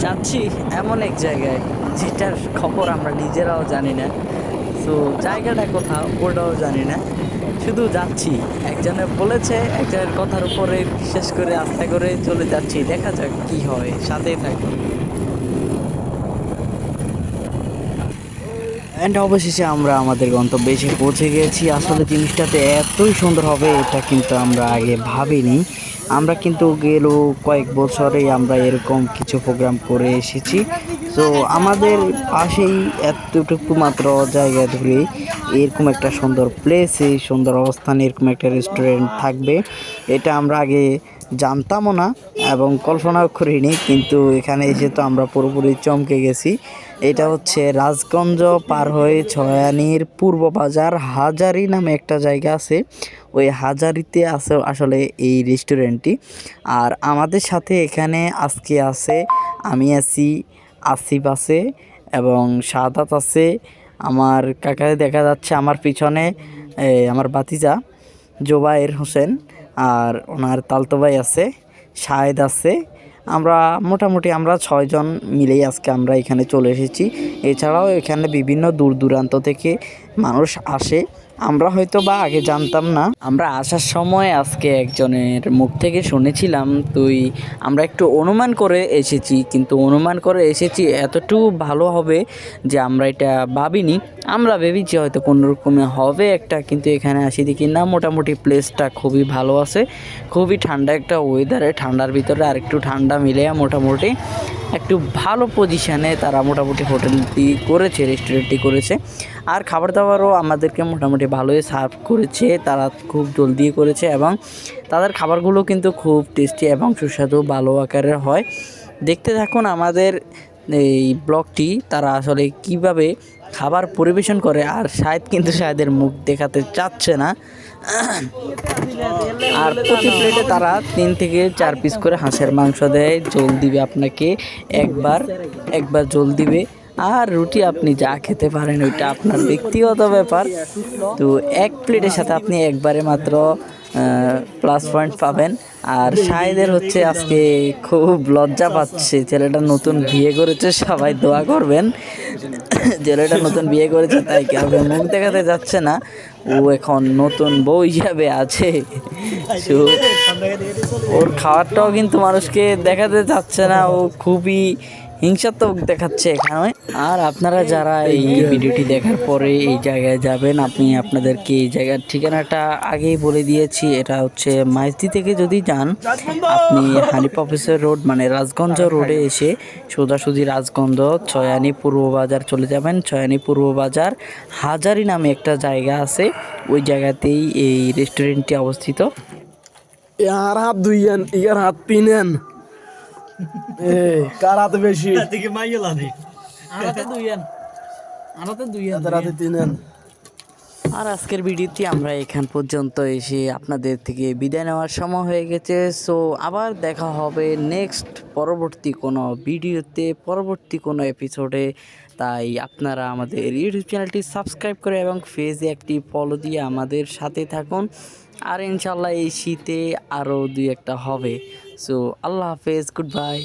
যাচ্ছি এমন এক জায়গায় যেটার খবর আমরা নিজেরাও জানি না। তো জায়গাটা কোথাও ওটাও জানি না, শুধু যাচ্ছি। একজনে বলেছে, একজনের কথার উপরে বিশেষ করে আস্থা করে চলে যাচ্ছি, দেখা যাক কি হয়, সাথেই থাকুন। অ্যান্ড অবশেষে আমরা আমাদের গন্তব্যে এসে পৌঁছে গেছি। আসলে জিনিসটাতে এতই সুন্দর হবে এটা কিন্তু আমরা আগে ভাবিনি। আমরা কিন্তু গেল কয়েক বছরেই আমরা এরকম কিছু প্রোগ্রাম করে এসেছি। তো আমাদের পাশেই এতটুকু মাত্র জায়গা ধরে এরকম একটা সুন্দর প্লেসে, সুন্দর অবস্থানে এরকম একটা রেস্টুরেন্ট থাকবে, এটা আমরা আগে জানতামও না এবং কল্পনাও করিনি। কিন্তু এখানে এসে তো আমরা পুরোপুরি চমকে গেছি। এটা হচ্ছে রাজগঞ্জ পার হয়ে ছয়ানীর পূর্ব বাজার হাজারি নামে একটা জায়গা আছে, ওই হাজারিতে আছে আসলে এই রেস্টুরেন্টটি। আর আমাদের সাথে এখানে আজকে আছে, আমি আছি, আসিফ আছে এবং শাহাদাত আছে। আমার কাকা দেখা যাচ্ছে আমার পিছনে, আমার ভাতিজা জোবায়ের হোসেন, আর ওনার তালতো ভাই আছে, শাহেদ আছে। আমরা মোটামুটি আমরা 6 জন মিলেই আজকে আমরা এখানে চলে এসেছি। এছাড়াও এখানে বিভিন্ন দূর দূরান্ত থেকে মানুষ আসে। আমরা হয়তো বা আগে জানতাম না। আমরা আসার সময় আজকে একজনের মুখ থেকে শুনেছিলাম, আমরা একটু অনুমান করে এসেছি, কিন্তু অনুমান করে এসেছি এতটুকু ভালো হবে যে আমরা এটা ভাবিনি। আমরা ভেবেছি হয়তো কোনো রকমে হবে একটা, কিন্তু এখানে আসি দেখি না, মোটামুটি প্লেসটা খুবই ভালো আছে, খুবই ঠান্ডা একটা ওয়েদারে, ঠান্ডার ভিতরে আর একটু ঠান্ডা মিলে মোটামুটি একটু ভালো পজিশানে তারা মোটামুটি হোটেলটি করেছে, রেস্টুরেন্টটি করেছে। আর খাবার দাবারও আমাদেরকে মোটামুটি ভালোই সার্ভ করেছে, তারা খুব জলদি করেছে এবং তাদের খাবারগুলো কিন্তু খুব টেস্টি এবং সুস্বাদু ভালো আকারের হয়। দেখতে থাকুন আমাদের এই ব্লগটি, তারা আসলে কিভাবে খাবার পরিবেশন করে। আর শাহেদের মুখ দেখাতে চাচ্ছে না। আর প্রতি প্লেটে তারা 3 থেকে 4 পিস করে হাঁসের মাংস দেয়, জল দিবে আপনাকে একবার, জল দিবে। আর রুটি আপনি যা খেতে পারেন ওইটা আপনার ব্যক্তিগত ব্যাপার। তো এক প্লেটের সাথে আপনি একবারে মাত্র প্লাস পয়েন্ট পাবেন। আর শাহেদের হচ্ছে আজকে খুব লজ্জা পাচ্ছে, ছেলেটা নতুন বিয়ে করেছে, সবাই দোয়া করবেন। ছেলেটা নতুন বিয়ে করেছে তাই কাউকে মুখ দেখাতে যাচ্ছে না, ও এখন নতুন বউ হিসাবে আছে। তো ওর খাবারটাও কিন্তু মানুষকে দেখাতে চাচ্ছে না, ও খুবই হিংসাত্মক দেখাচ্ছে এখানে। আর আপনারা যারা এই ভিডিওটি দেখার পরে এই জায়গায় যাবেন, আপনাদেরকে এই জায়গার ঠিকানাটা আগেই বলে দিয়েছি। এটা হচ্ছে মাইজদি থেকে যদি যান আপনি হানিফ অফিসের রোড মানে রাজগঞ্জ রোডে এসে সোজাসুজি রাজগঞ্জ ছয়ানী পূর্ব বাজার চলে যাবেন। ছয়ানী পূর্ব বাজার হাজারি নামে একটা জায়গা আছে, ওই জায়গাতেই এই রেস্টুরেন্টটি অবস্থিত। ইয়ার হাত দুইয়েন, ইয়ার হাত তিনেন। কার হাতে বেশি? হাতে তিনেন। আর আজকের ভিডিওটি আমরা এখান পর্যন্ত এসে আপনাদের থেকে বিদায় নেওয়ার সময় হয়ে গেছে। সো আবার দেখা হবে নেক্সট পরবর্তী কোনো ভিডিওতে, পরবর্তী কোনো এপিসোডে। তাই আপনারা আমাদের ইউটিউব চ্যানেলটি সাবস্ক্রাইব করে এবং ফেসে একটি ফলো দিয়ে আমাদের সাথে থাকুন। আর ইনশাল্লাহ এই শীতে আরও 2-1টা হবে। সো আল্লাহ হাফেজ, গুড বাই।